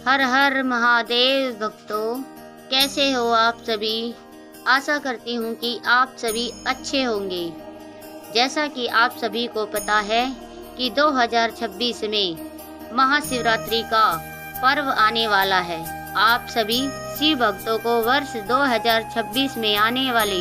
हर हर महादेव भक्तों, कैसे हो आप सभी। आशा करती हूँ कि आप सभी अच्छे होंगे। जैसा कि आप सभी को पता है कि 2026 में महाशिवरात्रि का पर्व आने वाला है। आप सभी शिव भक्तों को वर्ष 2026 में आने वाले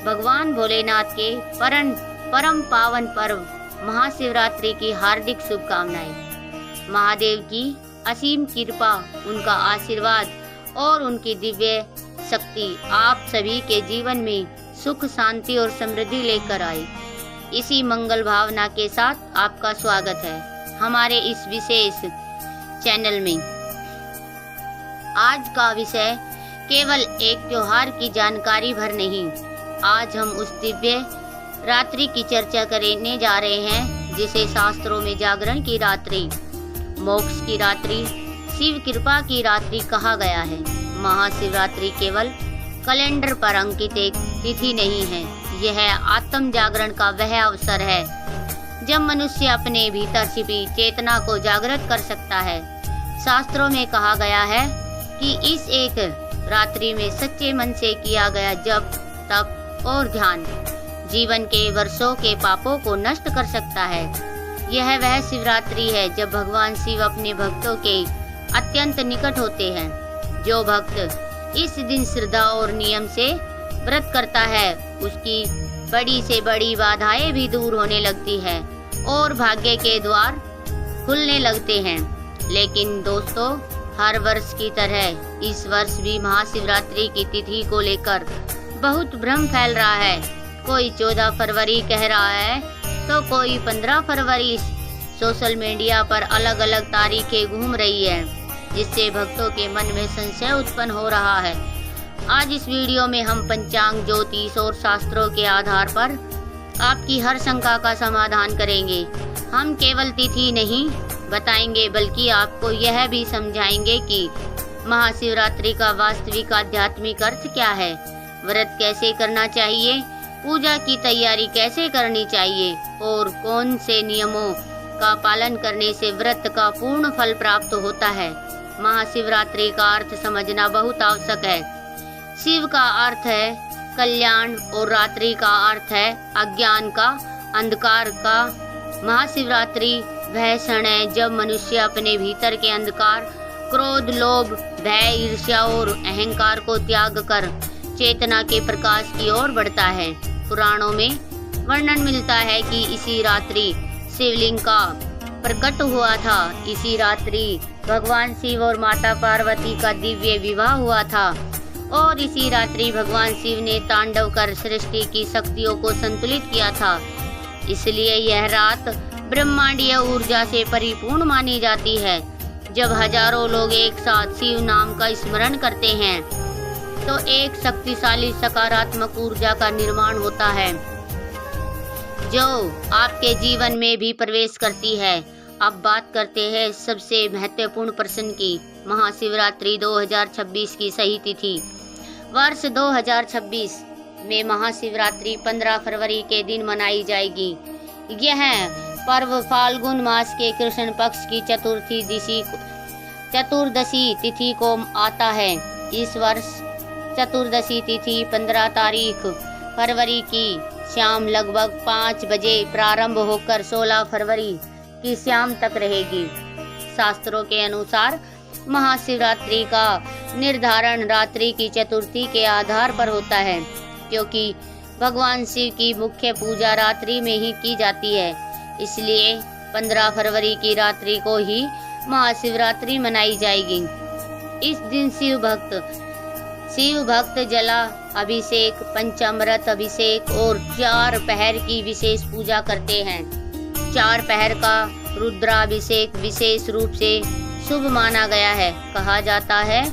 भगवान भोलेनाथ के परम पावन पर्व महाशिवरात्रि की हार्दिक शुभकामनाएं। महादेव की असीम कृपा, उनका आशीर्वाद और उनकी दिव्य शक्ति आप सभी के जीवन में सुख, शांति और समृद्धि लेकर आए। इसी मंगल भावना के साथ आपका स्वागत है हमारे इस विशेष चैनल में। आज का विषय केवल एक त्योहार की जानकारी भर नहीं, आज हम उस दिव्य रात्रि की चर्चा करने जा रहे हैं जिसे शास्त्रों में जागरण की रात्रि, मोक्ष की रात्रि, शिव कृपा की रात्रि कहा गया है। महाशिवरात्रि केवल कैलेंडर पर अंकित एक तिथि नहीं है, यह आत्म जागरण का वह अवसर है जब मनुष्य अपने भीतर छिपी चेतना को जागृत कर सकता है। शास्त्रों में कहा गया है कि इस एक रात्रि में सच्चे मन से किया गया जप, तप और ध्यान जीवन के वर्षों के पापों को नष्ट कर सकता है। यह वह शिवरात्रि है जब भगवान शिव अपने भक्तों के अत्यंत निकट होते हैं। जो भक्त इस दिन श्रद्धा और नियम से व्रत करता है, उसकी बड़ी से बड़ी बाधाएं भी दूर होने लगती है और भाग्य के द्वार खुलने लगते हैं। लेकिन दोस्तों, हर वर्ष की तरह इस वर्ष भी महाशिवरात्रि की तिथि को लेकर बहुत भ्रम फैल रहा है। कोई 14 फरवरी कह रहा है तो कोई 15 फरवरी। सोशल मीडिया पर अलग अलग तारीखें घूम रही है, जिससे भक्तों के मन में संशय उत्पन्न हो रहा है। आज इस वीडियो में हम पंचांग, ज्योतिष और शास्त्रों के आधार पर आपकी हर शंका का समाधान करेंगे। हम केवल तिथि नहीं बताएंगे, बल्कि आपको यह भी समझाएंगे कि महाशिवरात्रि का वास्तविक आध्यात्मिक अर्थ क्या है, व्रत कैसे करना चाहिए, पूजा की तैयारी कैसे करनी चाहिए और कौन से नियमों का पालन करने से व्रत का पूर्ण फल प्राप्त होता है। महाशिवरात्रि का अर्थ समझना बहुत आवश्यक है। शिव का अर्थ है कल्याण और रात्रि का अर्थ है अज्ञान का, अंधकार का। महाशिवरात्रि वह क्षण है जब मनुष्य अपने भीतर के अंधकार, क्रोध, लोभ, भय, ईर्ष्या और अहंकार को त्याग कर चेतना के प्रकाश की ओर बढ़ता है। पुराणों में वर्णन मिलता है कि इसी रात्रि शिवलिंग का प्रकट हुआ था। इसी रात्रि भगवान शिव और माता पार्वती का दिव्य विवाह हुआ था और इसी रात्रि भगवान शिव ने तांडव कर सृष्टि की शक्तियों को संतुलित किया था। इसलिए यह रात ब्रह्मांडीय ऊर्जा से परिपूर्ण मानी जाती है। जब हजारों लोग एक साथ शिव नाम का स्मरण करते हैं तो एक शक्तिशाली सकारात्मक ऊर्जा का निर्माण होता है जो आपके जीवन में भी प्रवेश करती है। अब बात करते हैं सबसे महत्वपूर्ण प्रश्न की, महाशिवरात्रि 2026 की सही तिथि। वर्ष 2026 में महाशिवरात्रि 15 फरवरी के दिन मनाई जाएगी। यह पर्व फाल्गुन मास के कृष्ण पक्ष की चतुर्दशी तिथि को आता है। इस वर्ष चतुर्दशी तिथि 15 तारीख फरवरी की शाम लगभग 5 बजे प्रारंभ होकर 16 फरवरी की शाम तक रहेगी। शास्त्रों के अनुसार महाशिवरात्रि का निर्धारण रात्रि की चतुर्थी के आधार पर होता है, क्योंकि भगवान शिव की मुख्य पूजा रात्रि में ही की जाती है। इसलिए 15 फरवरी की रात्रि को ही महाशिवरात्रि मनाई जाएगी। इस दिन शिव भक्त जला अभिषेक, पंचामृत अभिषेक और 4 पहर की विशेष पूजा करते हैं। 4 पहर का रुद्राभिषेक विशेष रूप से शुभ माना गया है। कहा जाता है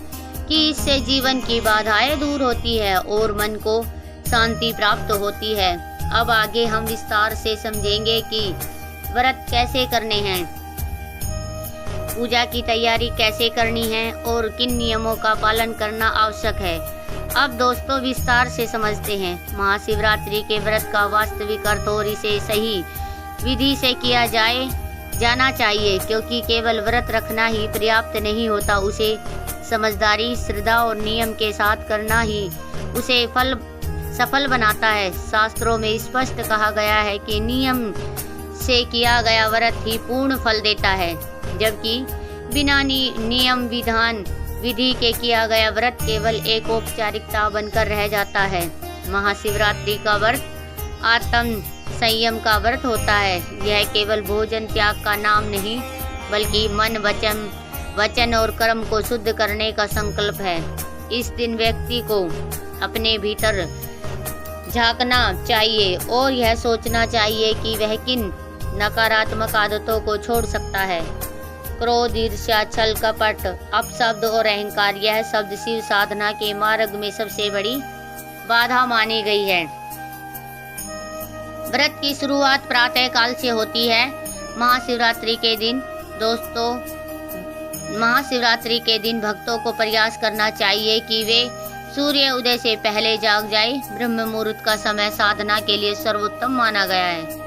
कि इससे जीवन की बाधाएं दूर होती है और मन को शांति प्राप्त होती है। अब आगे हम विस्तार से समझेंगे कि व्रत कैसे करने हैं, पूजा की तैयारी कैसे करनी है और किन नियमों का पालन करना आवश्यक है। अब दोस्तों विस्तार से समझते हैं महाशिवरात्रि के व्रत का वास्तविक अर्थ और इसे सही विधि से किया जाए जाना चाहिए, क्योंकि केवल व्रत रखना ही पर्याप्त नहीं होता। उसे समझदारी, श्रद्धा और नियम के साथ करना ही उसे सफल बनाता है। शास्त्रों में स्पष्ट कहा गया है कि नियम से किया गया व्रत ही पूर्ण फल देता है, जबकि बिना नियम विधि के किया गया व्रत केवल एक औपचारिकता बनकर रह जाता है। महाशिवरात्रि का व्रत आत्म संयम का व्रत होता है। यह केवल भोजन त्याग का नाम नहीं, बल्कि मन, वचन और कर्म को शुद्ध करने का संकल्प है। इस दिन व्यक्ति को अपने भीतर झांकना चाहिए और यह सोचना चाहिए कि वह किन नकारात्मक आदतों को छोड़ सकता है। क्रोध, ईर्ष्या, छल, कपट, अपशब्द और अहंकार, यह शब्द शिव साधना के मार्ग में सबसे बड़ी बाधा मानी गई है। व्रत की शुरुआत प्रातः काल से होती है। महाशिवरात्रि के दिन भक्तों को प्रयास करना चाहिए कि वे सूर्य उदय से पहले जाग जाए। ब्रह्म मुहूर्त का समय साधना के लिए सर्वोत्तम माना गया है,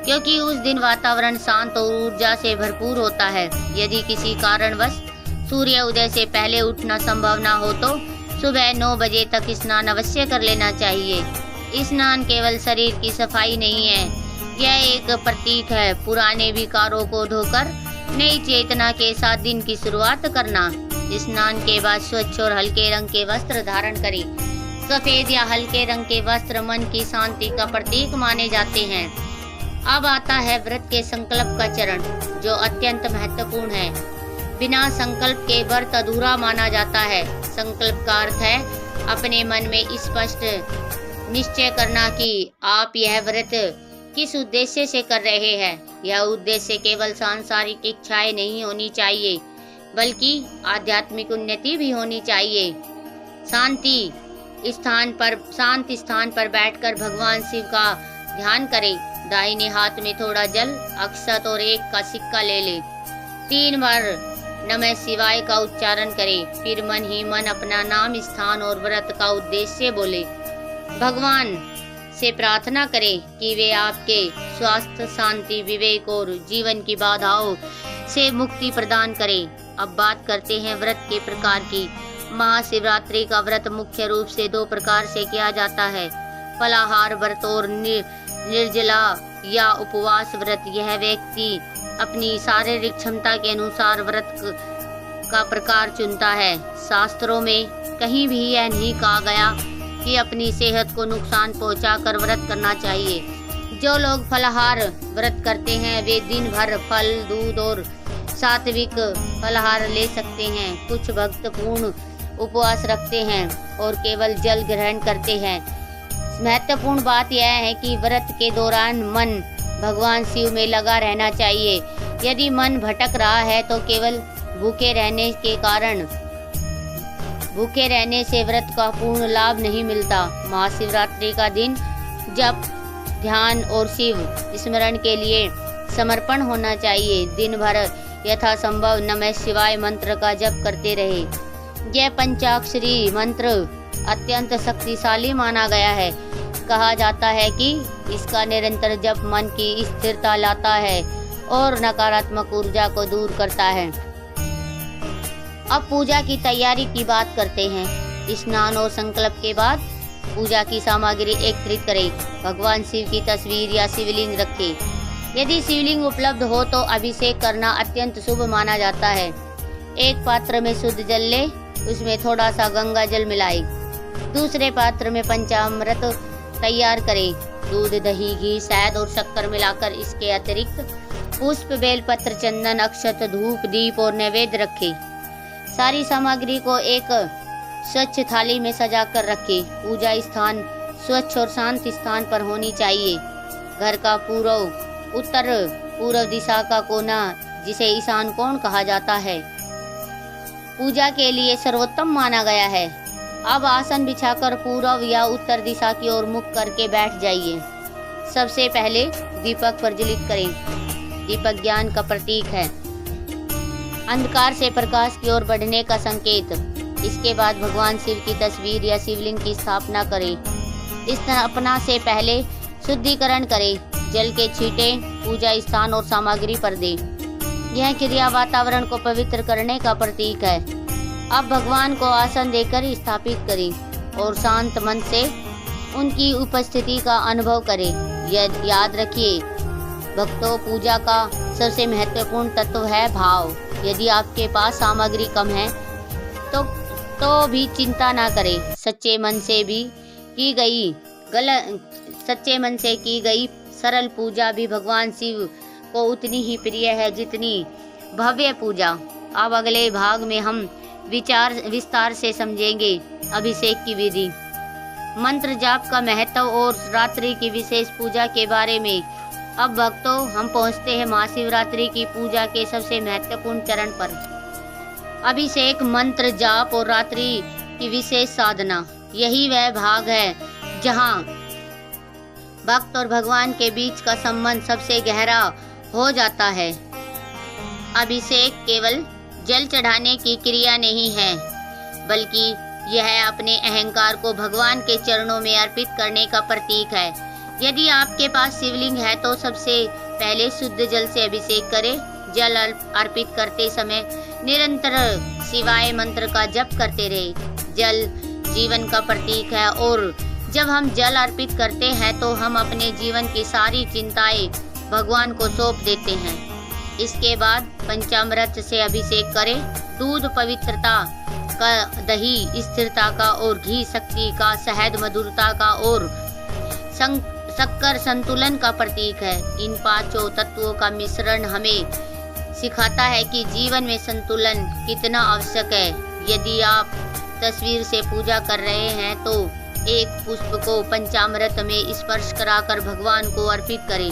क्योंकि उस दिन वातावरण शांत और ऊर्जा से भरपूर होता है। यदि किसी कारणवश सूर्य उदय से पहले उठना संभव न हो तो सुबह 9 बजे तक स्नान अवश्य कर लेना चाहिए। स्नान केवल शरीर की सफाई नहीं है, यह एक प्रतीक है पुराने विकारों को धोकर नई चेतना के साथ दिन की शुरुआत करना। स्नान के बाद स्वच्छ और हल्के रंग के वस्त्र धारण करें। सफेद या हल्के रंग के वस्त्र मन की शांति का प्रतीक माने जाते हैं। अब आता है व्रत के संकल्प का चरण, जो अत्यंत महत्वपूर्ण है। बिना संकल्प के व्रत अधूरा माना जाता है। संकल्प का अर्थ है अपने मन में स्पष्ट निश्चय करना कि आप यह व्रत किस उद्देश्य से कर रहे हैं। यह उद्देश्य केवल सांसारिक इच्छाएं नहीं होनी चाहिए, बल्कि आध्यात्मिक उन्नति भी होनी चाहिए। शांत स्थान पर बैठकर भगवान शिव का ध्यान करें। दाहिने हाथ में थोड़ा जल, अक्षत और 1 का सिक्का ले लें। 3 बार नमः शिवाय का उच्चारण करें। फिर मन ही मन अपना नाम, स्थान और व्रत का उद्देश्य बोले। भगवान से प्रार्थना करें कि वे आपके स्वास्थ्य, शांति, विवेक और जीवन की बाधाओं से मुक्ति प्रदान करें। अब बात करते हैं व्रत के प्रकार की। महाशिवरात्रि का व्रत मुख्य रूप से 2 प्रकार से किया जाता है, फलाहार व्रत और निर्जला या उपवास व्रत। यह व्यक्ति अपनी शारीरिक क्षमता के अनुसार व्रत का प्रकार चुनता है। शास्त्रों में कहीं भी यह नहीं कहा गया कि अपनी सेहत को नुकसान पहुंचाकर व्रत करना चाहिए। जो लोग फलाहार व्रत करते हैं वे दिन भर फल, दूध और सात्विक फलाहार ले सकते हैं। कुछ भक्त पूर्ण उपवास रखते हैं और केवल जल ग्रहण करते हैं। महत्वपूर्ण बात यह है कि व्रत के दौरान मन भगवान शिव में लगा रहना चाहिए। यदि मन भटक रहा है तो केवल भूखे रहने से व्रत का पूर्ण लाभ नहीं मिलता। महाशिवरात्रि का दिन जप, ध्यान और शिव स्मरण के लिए समर्पण होना चाहिए। दिन भर यथासंभव नमः शिवाय मंत्र का जप करते रहे। यह पंचाक्षरी मंत्र अत्यंत शक्तिशाली माना गया है। कहा जाता है कि इसका निरंतर जप मन की स्थिरता लाता है और नकारात्मक ऊर्जा को दूर करता है। अब पूजा की तैयारी की बात करते हैं। स्नान और संकल्प के बाद पूजा की सामग्री एकत्रित करें। भगवान शिव की तस्वीर या शिवलिंग रखें। यदि शिवलिंग उपलब्ध हो तो अभिषेक करना अत्यंत शुभ माना जाता है। एक पात्र में शुद्ध जल ले, उसमें थोड़ा सा गंगा जल मिलाएं। दूसरे पात्र में पंचामृत तैयार करें। दूध, दही, घी, शहद और शक्कर मिलाकर इसके अतिरिक्त पुष्प, बेलपत्र, चंदन, अक्षत, धूप, दीप और नैवेद्य रखें। सारी सामग्री को एक स्वच्छ थाली में सजाकर रखें। पूजा स्थान स्वच्छ और शांत स्थान पर होनी चाहिए। घर का पूर्व दिशा का कोना, जिसे ईशान कोण कहा जाता है, पूजा के लिए सर्वोत्तम माना गया है। अब आसन बिछाकर पूर्व या उत्तर दिशा की ओर मुख करके बैठ जाइए। सबसे पहले दीपक प्रज्वलित करें। दीपक ज्ञान का प्रतीक है, अंधकार से प्रकाश की ओर बढ़ने का संकेत। इसके बाद भगवान शिव की तस्वीर या शिवलिंग की स्थापना करें। इस स्थापना से पहले शुद्धिकरण करें। जल के छींटे पूजा स्थान और सामग्री पर दें। यह क्रिया वातावरण को पवित्र करने का प्रतीक है। अब भगवान को आसन देकर स्थापित करें और शांत मन से उनकी उपस्थिति का अनुभव करें। याद रखिए भक्तों, पूजा का सबसे महत्वपूर्ण तत्व है भाव। यदि आपके पास सामग्री कम है तो भी चिंता ना करें। सच्चे मन से की गई सरल पूजा भी भगवान शिव को उतनी ही प्रिय है जितनी भव्य पूजा। अब अगले भाग में हम विस्तार से समझेंगे अभिषेक की विधि, मंत्र जाप का महत्व और रात्रि की विशेष पूजा के बारे में। अब भक्तों, हम पहुंचते हैं महाशिवरात्रि की पूजा के सबसे महत्वपूर्ण चरण पर, अभिषेक, मंत्र जाप और रात्रि की विशेष साधना। यही वह भाग है जहां भक्त और भगवान के बीच का संबंध सबसे गहरा हो जाता है। अभिषेक केवल जल चढ़ाने की क्रिया नहीं है, बल्कि यह अपने अहंकार को भगवान के चरणों में अर्पित करने का प्रतीक है। यदि आपके पास शिवलिंग है तो सबसे पहले शुद्ध जल से अभिषेक करें। जल अर्पित करते समय निरंतर शिवाय मंत्र का जप करते रहे। जल जीवन का प्रतीक है और जब हम जल अर्पित करते हैं तो हम अपने जीवन की सारी चिंताएं भगवान को सौंप देते हैं। इसके बाद पंचामृत से अभिषेक करें। दूध पवित्रता का, दही स्थिरता का और घी शक्ति का, शहद मधुरता का और शक्कर संतुलन का प्रतीक है। इन पांचों तत्वों का मिश्रण हमें सिखाता है कि जीवन में संतुलन कितना आवश्यक है। यदि आप तस्वीर से पूजा कर रहे हैं तो एक पुष्प को पंचामृत में स्पर्श कराकर भगवान को अर्पित करें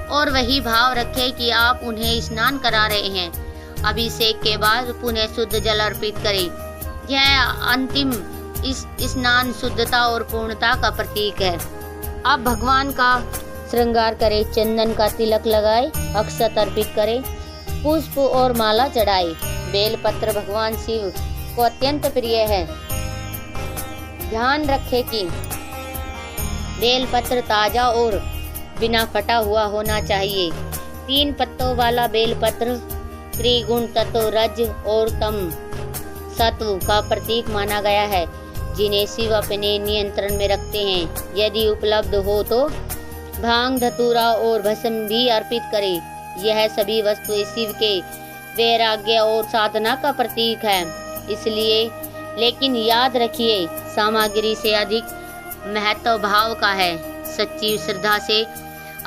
और वही भाव रखें कि आप उन्हें स्नान करा रहे हैं। अभिषेक के बाद पुनः शुद्ध जल अर्पित करें। यह अंतिम स्नान शुद्धता और पूर्णता का प्रतीक है। अब भगवान का श्रृंगार करें, चंदन का तिलक लगाएं, अक्षत अर्पित करें, पुष्प और माला चढ़ाएं। बेलपत्र भगवान शिव को अत्यंत प्रिय है। ध्यान रखें कि बेलपत्र ताजा और बिना फटा हुआ होना चाहिए। 3 पत्तों वाला बेलपत्र त्रिगुण तत्व रज और तम सत्व का प्रतीक माना गया है, जिन्हें शिव अपने नियंत्रण में रखते हैं। यदि उपलब्ध हो तो भांग, धतूरा और भस्म भी अर्पित करें। यह सभी वस्तुएं शिव के वैराग्य और साधना का प्रतीक है। इसलिए लेकिन याद रखिए, सामग्री से अधिक महत्व भाव का है। सच्ची श्रद्धा से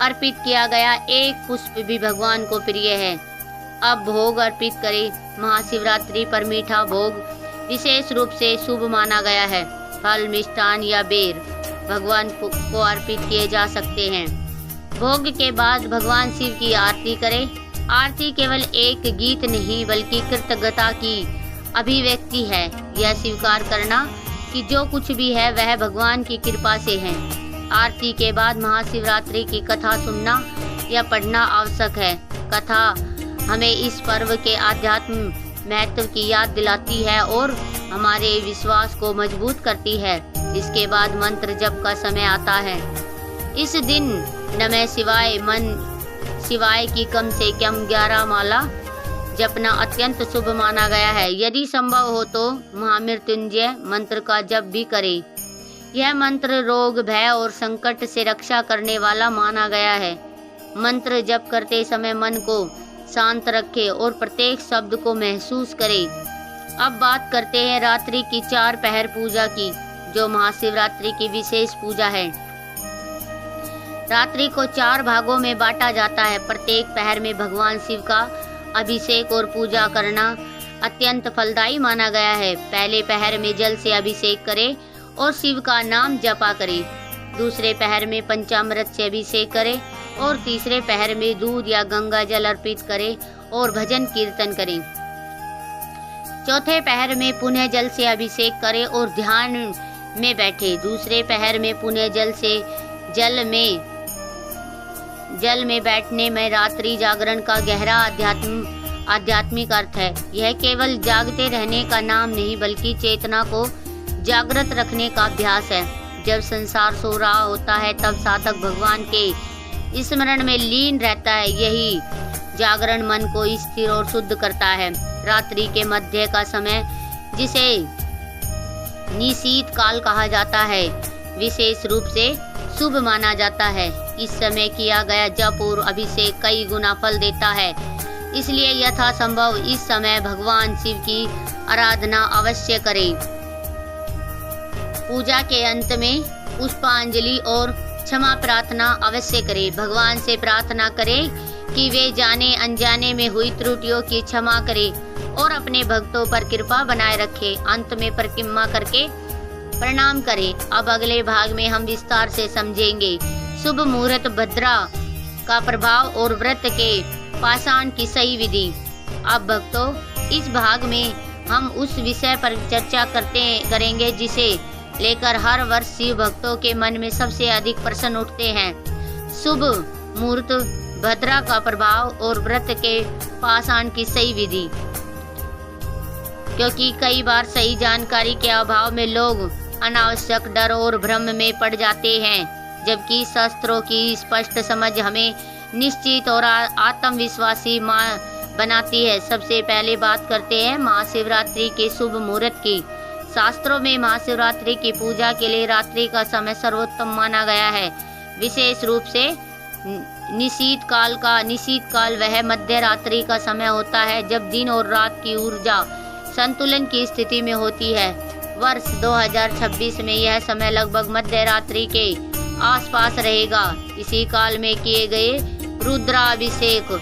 अर्पित किया गया एक पुष्प भी भगवान को प्रिय है। अब भोग अर्पित करें। महाशिवरात्रि पर मीठा भोग विशेष रूप से शुभ माना गया है। फल, मिष्टान या बेर भगवान को अर्पित किए जा सकते हैं। भोग के बाद भगवान शिव की आरती करें। आरती केवल एक गीत नहीं बल्कि कृतज्ञता की अभिव्यक्ति है। यह स्वीकार करना कि जो कुछ भी है वह भगवान की कृपा से है। आरती के बाद महाशिवरात्रि की कथा सुनना या पढ़ना आवश्यक है। कथा हमें इस पर्व के आध्यात्म महत्व की याद दिलाती है और हमारे विश्वास को मजबूत करती है। इसके बाद मंत्र जप का समय आता है। इस दिन नमः शिवाय मन शिवाय की कम से कम 11 माला जपना अत्यंत शुभ माना गया है। यदि संभव हो तो महामृत्युंजय मंत्र का जप भी करें। यह मंत्र रोग, भय और संकट से रक्षा करने वाला माना गया है। मंत्र जप करते समय मन को शांत रखें और प्रत्येक शब्द को महसूस करें। अब बात करते हैं रात्रि की 4 पहर पूजा की, जो महाशिवरात्रि की विशेष पूजा है। रात्रि को 4 भागों में बांटा जाता है। प्रत्येक पहर में भगवान शिव का अभिषेक और पूजा करना अत्यंत फलदायी माना गया है। पहले पहर में जल से अभिषेक करें और शिव का नाम जपा करें। दूसरे पहर में पंचामृत से अभिषेक करें और तीसरे पहर में दूध या गंगा जल अर्पित करें और भजन कीर्तन करें। चौथे पहर में पुनः जल से अभिषेक करें और ध्यान में बैठे। दूसरे पहर में पुनः जल में बैठने में रात्रि जागरण का गहरा आध्यात्मिक अर्थ है। यह केवल जागते रहने का नाम नहीं बल्कि चेतना को जागृत रखने का अभ्यास है। जब संसार सो रहा होता है तब साधक भगवान के स्मरण में लीन रहता है। यही जागरण मन को स्थिर और शुद्ध करता है। रात्रि के मध्य का समय, जिसे निशीत काल कहा जाता है, विशेष रूप से शुभ माना जाता है। इस समय किया गया जप और अभिषेक कई गुना फल देता है। इसलिए यथासंभव इस समय भगवान शिव की आराधना अवश्य करें। पूजा के अंत में पुष्पांजलि और क्षमा प्रार्थना अवश्य करें। भगवान से प्रार्थना करें कि वे जाने अनजाने में हुई त्रुटियों की क्षमा करें और अपने भक्तों पर कृपा बनाए रखें। अंत में परिक्रमा करके प्रणाम करें। अब अगले भाग में हम विस्तार से समझेंगे शुभ मुहूर्त, भद्रा का प्रभाव और व्रत के पाषाण की सही विधि। अब भक्तों, इस भाग में हम उस विषय पर चर्चा करेंगे जिसे लेकर हर वर्ष शिव भक्तों के मन में सबसे अधिक प्रश्न उठते हैं। शुभ मुहूर्त, भद्रा का प्रभाव और व्रत के पाषाण की सही विधि। क्योंकि कई बार सही जानकारी के अभाव में लोग अनावश्यक डर और भ्रम में पड़ जाते हैं, जबकि शास्त्रों की स्पष्ट समझ हमें निश्चित और आत्मविश्वासी बनाती है। सबसे पहले बात करते हैं महाशिवरात्रि के शुभ मुहूर्त की। शास्त्रों में महाशिवरात्रि की पूजा के लिए रात्रि का समय सर्वोत्तम माना गया है। विशेष रूप से निशीत काल वह मध्य रात्रि का समय होता है, जब दिन और रात की ऊर्जा संतुलन की स्थिति में होती है। वर्ष 2026 में यह समय लगभग मध्य रात्रि के आसपास रहेगा। इसी काल में किए गए रुद्राभिषेक,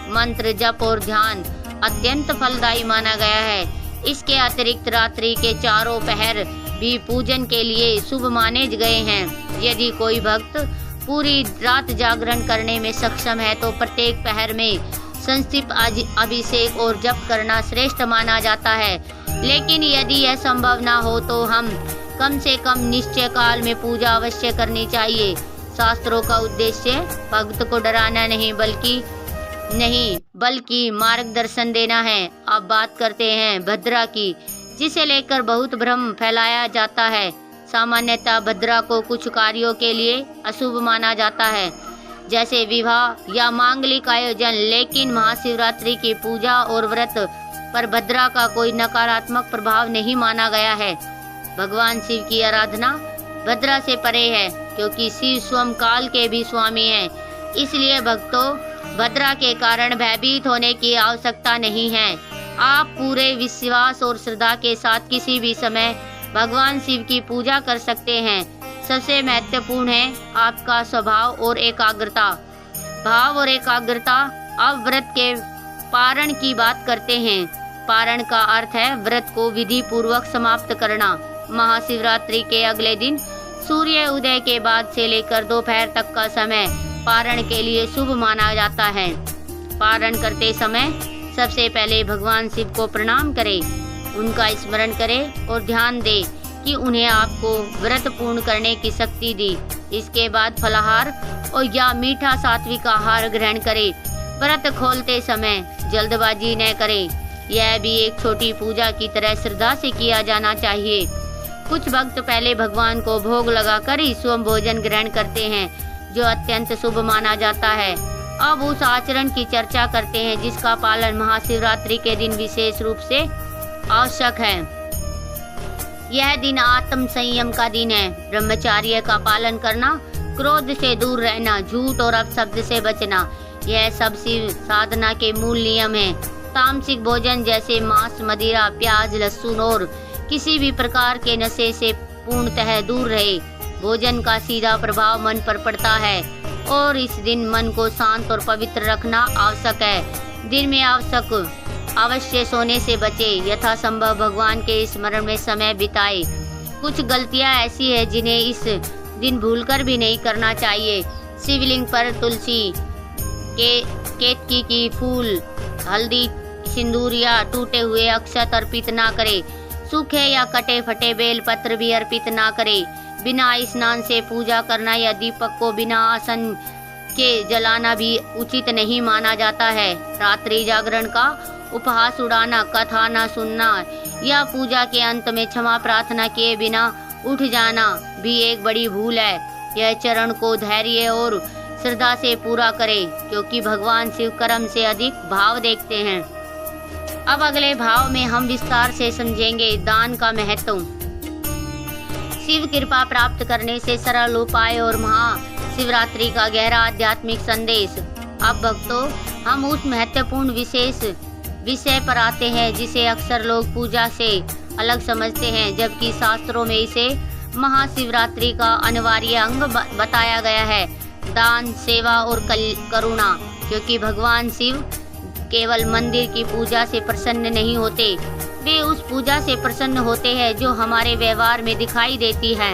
मंत्र जप और ध्यान अत्यंत फलदायी माना गया है। इसके अतिरिक्त रात्रि के चारों पहर भी पूजन के लिए शुभ माने गए हैं। यदि कोई भक्त पूरी रात जागरण करने में सक्षम है तो प्रत्येक पहर में संक्षिप्त अभिषेक और जप करना श्रेष्ठ माना जाता है। लेकिन यदि यह संभव न हो तो हम कम से कम निश्चय काल में पूजा अवश्य करनी चाहिए। शास्त्रों का उद्देश्य भक्त को डराना नहीं बल्कि मार्गदर्शन देना है। अब बात करते हैं भद्रा की, जिसे लेकर बहुत भ्रम फैलाया जाता है। सामान्यतः भद्रा को कुछ कार्यों के लिए अशुभ माना जाता है, जैसे विवाह या मांगलिक आयोजन। लेकिन महाशिवरात्रि की पूजा और व्रत पर भद्रा का कोई नकारात्मक प्रभाव नहीं माना गया है। भगवान शिव की आराधना भद्रा से परे है, क्योंकि शिव स्वयं काल के भी स्वामी हैं। इसलिए भक्तों, भद्रा के कारण भयभीत होने की आवश्यकता नहीं है। आप पूरे विश्वास और श्रद्धा के साथ किसी भी समय भगवान शिव की पूजा कर सकते हैं। सबसे महत्वपूर्ण है आपका स्वभाव और एकाग्रता। भाव और एकाग्रता। अब व्रत के पारण की बात करते हैं। पारण का अर्थ है व्रत को विधि पूर्वक समाप्त करना। महाशिवरात्रि के अगले दिन सूर्य उदय के बाद से लेकर दोपहर तक का समय पारण के लिए शुभ माना जाता है। पारण करते समय सबसे पहले भगवान शिव को प्रणाम करें, उनका स्मरण करें और ध्यान दें कि उन्हें आपको व्रत पूर्ण करने की शक्ति दी। इसके बाद फलाहार और या मीठा सात्विक आहार ग्रहण करें। व्रत खोलते समय जल्दबाजी न करें। यह भी एक छोटी पूजा की तरह श्रद्धा से किया जाना चाहिए। कुछ भक्त पहले भगवान को भोग लगाकर ही स्वयं भोजन ग्रहण करते हैं, जो अत्यंत शुभ माना जाता है। अब उस आचरण की चर्चा करते हैं जिसका पालन महाशिवरात्रि के दिन विशेष रूप से आवश्यक है। यह दिन आत्म संयम का दिन है। ब्रह्मचर्य का पालन करना, क्रोध से दूर रहना, झूठ और अपशब्द से बचना, यह सब शिव साधना के मूल नियम हैं। तामसिक भोजन जैसे मांस, मदिरा, प्याज, लहसुन और किसी भी प्रकार के नशे से पूर्णतः दूर रहे। भोजन का सीधा प्रभाव मन पर पड़ता है और इस दिन मन को शांत और पवित्र रखना आवश्यक है। दिन में अवश्य सोने से बचे। यथासंभव भगवान के स्मरण में समय बिताए। कुछ गलतियां ऐसी है जिन्हें इस दिन भूलकर भी नहीं करना चाहिए। शिवलिंग पर तुलसी, केतकी की फूल, हल्दी, सिंदूर या टूटे हुए अक्षत अर्पित ना करे। सूखे या कटे फटे बेल पत्र भी अर्पित ना करे। बिना स्नान से पूजा करना या दीपक को बिना आसन के जलाना भी उचित नहीं माना जाता है। रात्रि जागरण का उपहास उड़ाना, कथा न सुनना या पूजा के अंत में क्षमा प्रार्थना किए बिना उठ जाना भी एक बड़ी भूल है। यह चरण को धैर्य और श्रद्धा से पूरा करें, क्योंकि भगवान शिव कर्म से अधिक भाव देखते हैं। अब अगले भाव में हम विस्तार से समझेंगे दान का महत्व। शिव कृपा प्राप्त करने से सरल उपाय और महाशिवरात्रि का गहरा आध्यात्मिक संदेश। अब भक्तों, हम उस महत्वपूर्ण विषय पर आते हैं जिसे अक्सर लोग पूजा से अलग समझते हैं, जबकि शास्त्रों में इसे महाशिवरात्रि का अनिवार्य अंग बताया गया है। दान, सेवा और करुणा। क्योंकि भगवान शिव केवल मंदिर की पूजा से प्रसन्न नहीं होते, वे उस पूजा से प्रसन्न होते हैं जो हमारे व्यवहार में दिखाई देती है।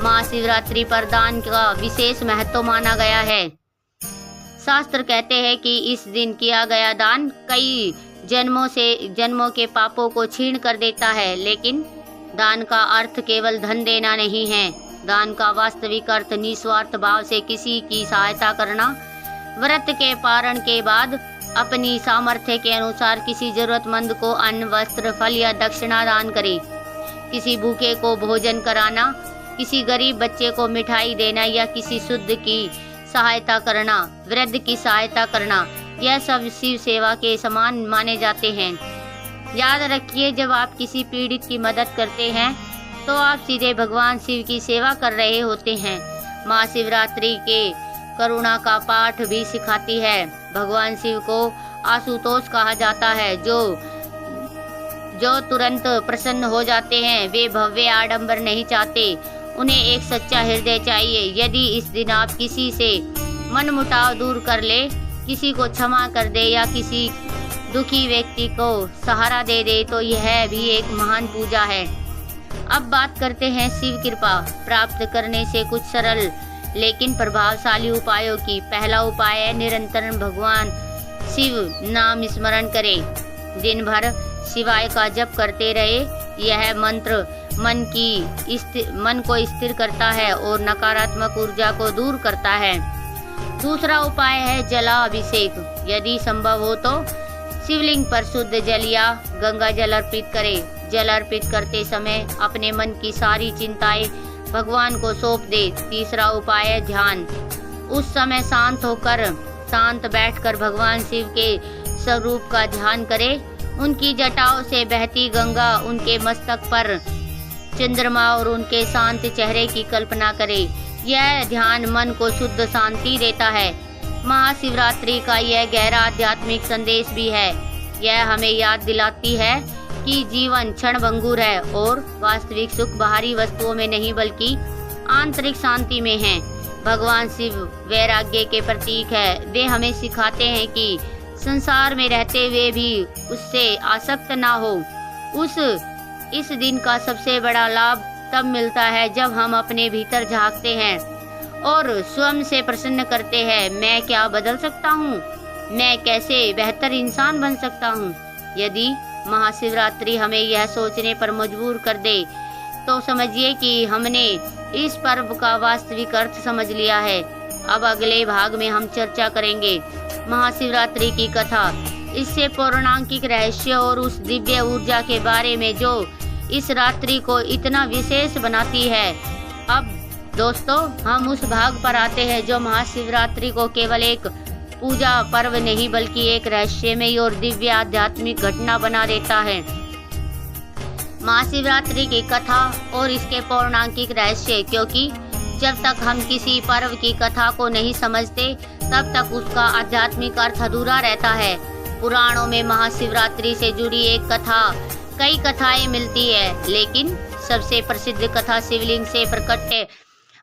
महाशिवरात्रि पर दान का विशेष महत्व माना गया है। शास्त्र कहते हैं कि इस दिन किया गया दान कई जन्मों के पापों को छीण कर देता है। लेकिन दान का अर्थ केवल धन देना नहीं है। दान का वास्तविक अर्थ निस्वार्थ भाव से किसी की सहायता करना, व्रत के पारण के बाद अपनी सामर्थ्य के अनुसार किसी जरूरतमंद को अन्न, वस्त्र, फल या दक्षिणा दान करे। किसी भूखे को भोजन कराना, किसी गरीब बच्चे को मिठाई देना या किसी शुद्ध की सहायता करना, वृद्ध की सहायता करना, यह सब शिव सेवा के समान माने जाते हैं। याद रखिए, जब आप किसी पीड़ित की मदद करते हैं तो आप सीधे भगवान शिव की सेवा कर रहे होते हैं। महाशिवरात्रि के करुणा का पाठ भी सिखाती है। भगवान शिव को आशुतोष कहा जाता है, जो तुरंत प्रसन्न हो जाते हैं। वे भव्य आडंबर नहीं चाहते, उन्हें एक सच्चा हृदय चाहिए। यदि इस दिन आप किसी से मनमुटाव दूर कर ले, किसी को क्षमा कर दे या किसी दुखी व्यक्ति को सहारा दे दे, तो यह भी एक महान पूजा है। अब बात करते हैं शिव कृपा प्राप्त करने से कुछ सरल लेकिन प्रभावशाली उपायों की। पहला उपाय है निरंतर भगवान शिव नाम स्मरण करें। दिन भर शिवाय का जप करते रहे। यह मंत्र मन को स्थिर करता है और नकारात्मक ऊर्जा को दूर करता है। दूसरा उपाय है जलाभिषेक। यदि संभव हो तो शिवलिंग पर शुद्ध जल या गंगा जल अर्पित करें। जल अर्पित करते समय अपने मन की सारी चिंताएं भगवान को सौंप दे। तीसरा उपाय है ध्यान। उस समय शांत बैठकर भगवान शिव के स्वरूप का ध्यान करें। उनकी जटाओं से बहती गंगा, उनके मस्तक पर चंद्रमा और उनके शांत चेहरे की कल्पना करें। यह ध्यान मन को शुद्ध शांति देता है। महाशिवरात्रि का यह गहरा आध्यात्मिक संदेश भी है। यह हमें याद दिलाती है कि जीवन क्षणभंगुर है और वास्तविक सुख बाहरी वस्तुओं में नहीं बल्कि आंतरिक शांति में है। भगवान शिव वैराग्य के प्रतीक है। वे हमें सिखाते हैं कि संसार में रहते हुए भी उससे आसक्त ना हो। इस दिन का सबसे बड़ा लाभ तब मिलता है जब हम अपने भीतर झांकते हैं और स्वयं से प्रश्न करते हैं, मैं क्या बदल सकता हूँ? मैं कैसे बेहतर इंसान बन सकता हूँ? यदि महाशिवरात्रि हमें यह सोचने पर मजबूर कर दे तो समझिए कि हमने इस पर्व का वास्तविक अर्थ समझ लिया है। अब अगले भाग में हम चर्चा करेंगे महाशिवरात्रि की कथा, इससे पौराणिक रहस्य और उस दिव्य ऊर्जा के बारे में जो इस रात्रि को इतना विशेष बनाती है। अब दोस्तों, हम उस भाग पर आते हैं जो महाशिवरात्रि को केवल एक पूजा पर्व नहीं बल्कि एक रहस्यमय और दिव्य आध्यात्मिक घटना बना देता है। महाशिवरात्रि की कथा और इसके पौराणिक रहस्य, क्योंकि जब तक हम किसी पर्व की कथा को नहीं समझते तब तक उसका आध्यात्मिक अर्थ अधूरा रहता है। पुराणों में महाशिवरात्रि से जुड़ी कई कथाएं मिलती है, लेकिन सबसे प्रसिद्ध कथा शिवलिंग से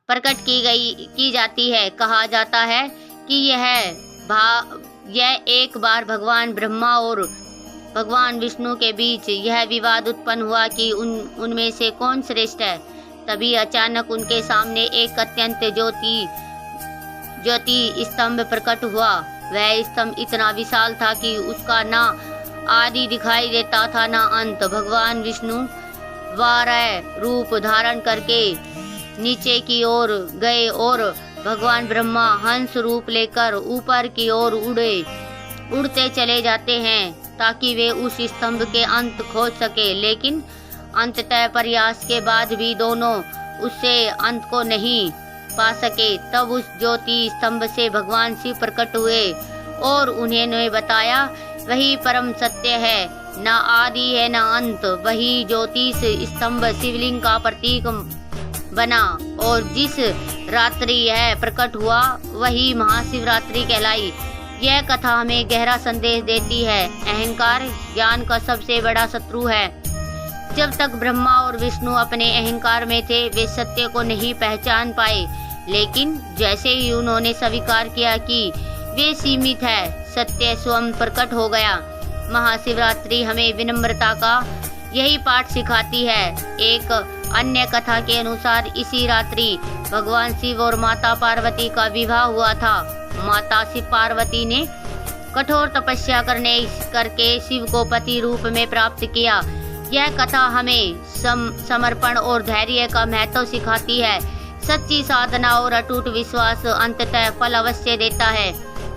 प्रकट की जाती है। कहा जाता है कि यह एक बार भगवान ब्रह्मा और भगवान विष्णु के बीच यह विवाद उत्पन्न हुआ कि उनमें से कौन श्रेष्ठ है। तभी अचानक उनके सामने एक अत्यंत ज्योति स्तंभ प्रकट हुआ। वह स्तंभ इतना विशाल था कि उसका ना आदि दिखाई देता था ना अंत। भगवान विष्णु वाराह रूप धारण करके नीचे की ओर गए और भगवान ब्रह्मा हंस रूप लेकर ऊपर की ओर उड़ते चले जाते हैं ताकि वे उस स्तंभ के अंत खोज सके। लेकिन अंततः प्रयास के बाद भी दोनों उससे अंत को नहीं पा सके। तब उस ज्योति स्तंभ से भगवान शिव प्रकट हुए और उन्होंने बताया, वही परम सत्य है, न आदि है न अंत। वही ज्योतिष स्तंभ शिवलिंग का प्रतीक बना और जिस रात्रि यह प्रकट हुआ वही महाशिवरात्रि कहलाई। यह कथा हमें गहरा संदेश देती है, अहंकार ज्ञान का सबसे बड़ा शत्रु है। जब तक ब्रह्मा और विष्णु अपने अहंकार में थे वे सत्य को नहीं पहचान पाए, लेकिन जैसे ही उन्होंने स्वीकार किया कि वे सीमित है, सत्य स्वयं प्रकट हो गया। महाशिवरात्रि हमें विनम्रता का यही पाठ सिखाती है। एक अन्य कथा के अनुसार इसी रात्रि भगवान शिव और माता पार्वती का विवाह हुआ था। माता शिव पार्वती ने कठोर तपस्या करके शिव को पति रूप में प्राप्त किया। यह कथा हमें समर्पण और धैर्य का महत्व सिखाती है। सच्ची साधना और अटूट विश्वास अंततः फल अवश्य देता है।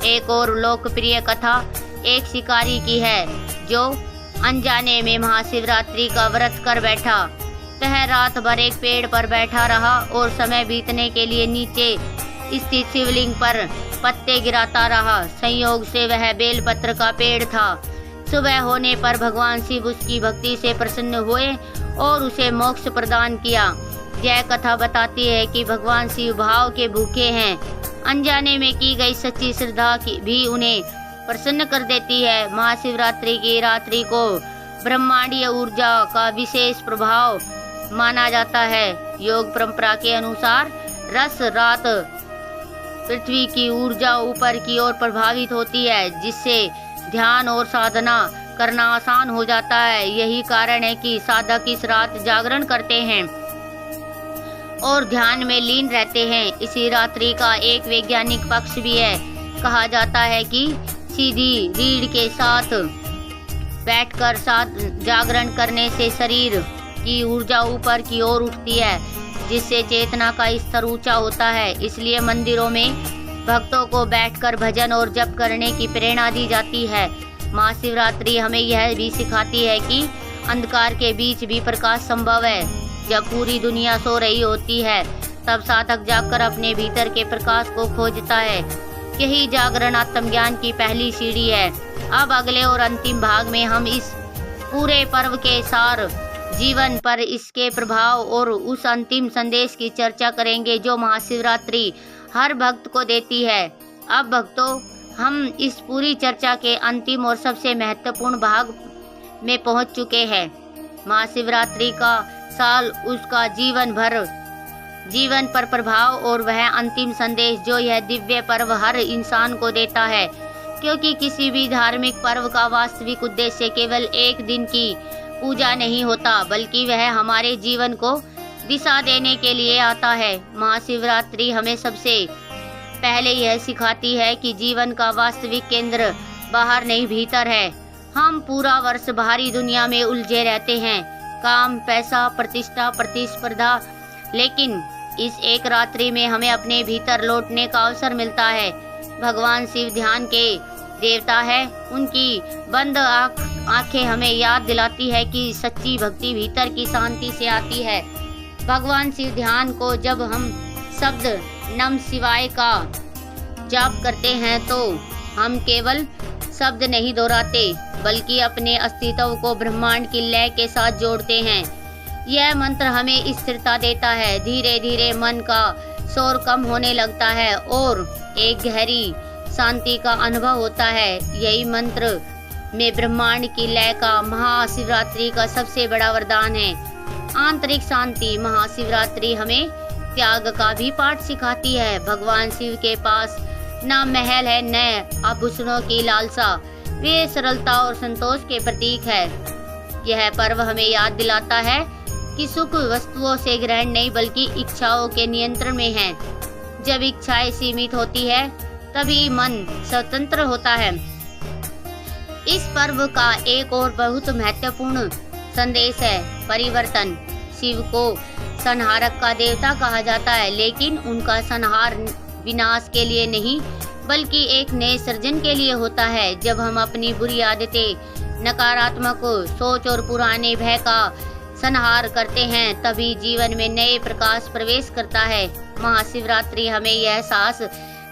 एक और लोकप्रिय कथा एक शिकारी की है जो अनजाने में महाशिवरात्रि का व्रत कर बैठा। वह रात भर एक पेड़ पर बैठा रहा और समय बीतने के लिए नीचे स्थित शिवलिंग पर पत्ते गिराता रहा। संयोग से वह बेलपत्र का पेड़ था। सुबह होने पर भगवान शिव उसकी भक्ति से प्रसन्न हुए और उसे मोक्ष प्रदान किया। यह कथा बताती है कि भगवान शिव भाव के भूखे हैं। अनजाने में की गई सच्ची श्रद्धा भी उन्हें प्रसन्न कर देती है। महाशिवरात्रि की रात्रि को ब्रह्मांडीय ऊर्जा का विशेष प्रभाव माना जाता है। योग परंपरा के अनुसार रस रात पृथ्वी की ऊर्जा ऊपर की ओर प्रभावित होती है, जिससे ध्यान और साधना करना आसान हो जाता है। यही कारण है कि साधक इस रात जागरण करते हैं और ध्यान में लीन रहते हैं। इसी रात्रि का एक वैज्ञानिक पक्ष भी है। कहा जाता है कि सीधी रीढ़ के साथ बैठकर जागरण करने से शरीर की ऊर्जा ऊपर की ओर उठती है, जिससे चेतना का स्तर ऊंचा होता है। इसलिए मंदिरों में भक्तों को बैठकर भजन और जप करने की प्रेरणा दी जाती है। महाशिवरात्रि हमें यह भी सिखाती है कि अंधकार के बीच भी प्रकाश संभव है। जब पूरी दुनिया सो रही होती है तब साधक जागकर अपने भीतर के प्रकाश को खोजता है। यही जागरण आत्मज्ञान की पहली सीढ़ी है। अब अगले और अंतिम भाग में हम इस पूरे पर्व के सार जीवन पर इसके प्रभाव और उस अंतिम संदेश की चर्चा करेंगे जो महाशिवरात्रि हर भक्त को देती है। अब भक्तों, हम इस पूरी चर्चा के अंतिम और सबसे महत्वपूर्ण भाग में पहुंच चुके हैं। महाशिवरात्रि का साल उसका जीवन पर प्रभाव और वह अंतिम संदेश जो यह दिव्य पर्व हर इंसान को देता है, क्योंकि किसी भी धार्मिक पर्व का वास्तविक उद्देश्य केवल एक दिन की पूजा नहीं होता, बल्कि वह हमारे जीवन को दिशा देने के लिए आता है। महाशिवरात्रि हमें सबसे पहले यह सिखाती है कि जीवन का वास्तविक केंद्र बाहर नहीं भीतर है। हम पूरा वर्ष बाहरी दुनिया में उलझे रहते हैं, काम, पैसा, प्रतिष्ठा, प्रतिस्पर्धा, लेकिन इस एक रात्रि में हमें अपने भीतर लौटने का अवसर मिलता है। भगवान शिव ध्यान के देवता है। उनकी बंद आंखें हमें याद दिलाती है कि सच्ची भक्ति भीतर की शांति से आती है। भगवान शिव ध्यान को जब हम शब्द नम शिवाय का जाप करते हैं तो हम केवल शब्द नहीं दोहराते, बल्कि अपने अस्तित्व को ब्रह्मांड की लय के साथ जोड़ते हैं। यह मंत्र हमें स्थिरता देता है। धीरे धीरे मन का शोर कम होने लगता है और एक गहरी शांति का अनुभव होता है। यही मंत्र में ब्रह्मांड की लय का महाशिवरात्रि का सबसे बड़ा वरदान है। आंतरिक शांति। महाशिवरात्रि हमें त्याग का भी पाठ सिखाती है। भगवान शिव के पास न महल है न आभूषणों की लालसा, वे सरलता और संतोष के प्रतीक है। यह पर्व हमें याद दिलाता है कि सुख वस्तुओं से ग्रहण नहीं बल्कि इच्छाओं के नियंत्रण में है। जब इच्छाएं सीमित होती है तभी मन स्वतंत्र होता है। इस पर्व का एक और बहुत महत्वपूर्ण संदेश है परिवर्तन। शिव को संहारक का देवता कहा जाता है, लेकिन उनका संहार विनाश के लिए नहीं बल्कि एक नए सृजन के लिए होता है। जब हम अपनी बुरी आदतें, नकारात्मक सोच और पुराने भय का संहार करते हैं, तभी जीवन में नए प्रकाश प्रवेश करता है। महाशिवरात्रि हमें यह एहसास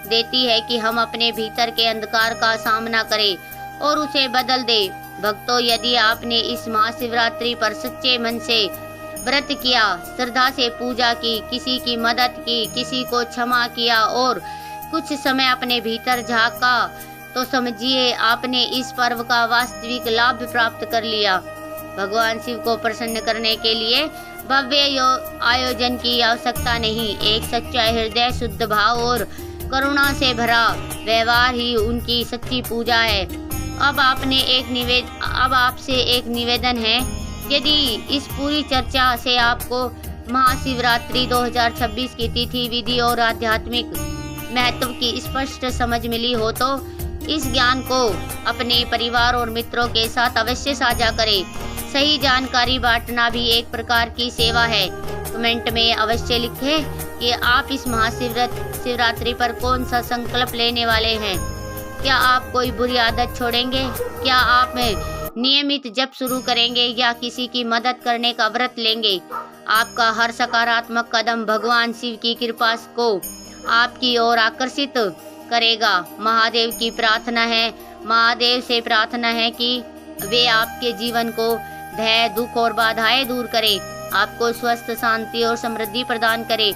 देती है कि हम अपने भीतर के अंधकार का सामना करें और उसे बदल दे। भक्तों, यदि आपने इस महाशिवरात्रि पर सच्चे मन से व्रत किया, श्रद्धा से पूजा की, किसी की मदद की, किसी को क्षमा किया और कुछ समय अपने भीतर झांका, तो समझिए आपने इस पर्व का वास्तविक लाभ प्राप्त कर लिया। भगवान शिव को प्रसन्न करने के लिए भव्य आयोजन की आवश्यकता नहीं, एक सच्चा हृदय, शुद्ध भाव और करुणा से भरा व्यवहार ही उनकी सच्ची पूजा है। अब आपसे एक निवेदन है, यदि इस पूरी चर्चा से आपको महाशिवरात्रि 2026 की तिथि, विधि और आध्यात्मिक महत्व की स्पष्ट समझ मिली हो तो इस ज्ञान को अपने परिवार और मित्रों के साथ अवश्य साझा करें। सही जानकारी बांटना भी एक प्रकार की सेवा है। कमेंट में अवश्य लिखें कि आप इस महाशिवरात्रि पर कौन सा संकल्प लेने वाले हैं। क्या आप कोई बुरी आदत छोड़ेंगे? क्या आप नियमित जप शुरू करेंगे या किसी की मदद करने का व्रत लेंगे? आपका हर सकारात्मक कदम भगवान शिव की कृपा को आपकी ओर आकर्षित करेगा। महादेव से प्रार्थना है कि वे आपके जीवन को भय, दुख और बाधाएं दूर करे, आपको स्वस्थ, शांति और समृद्धि प्रदान करे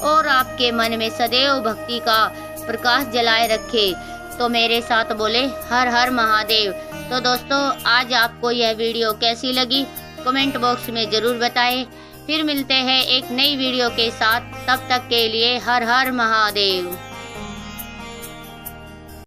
और आपके मन में सदैव भक्ति का प्रकाश जलाए रखे। तो मेरे साथ बोले हर हर महादेव। तो दोस्तों, आज आपको यह वीडियो कैसी लगी कमेंट बॉक्स में जरूर बताएं। फिर मिलते हैं एक नई वीडियो के साथ, तब तक के लिए हर हर महादेव।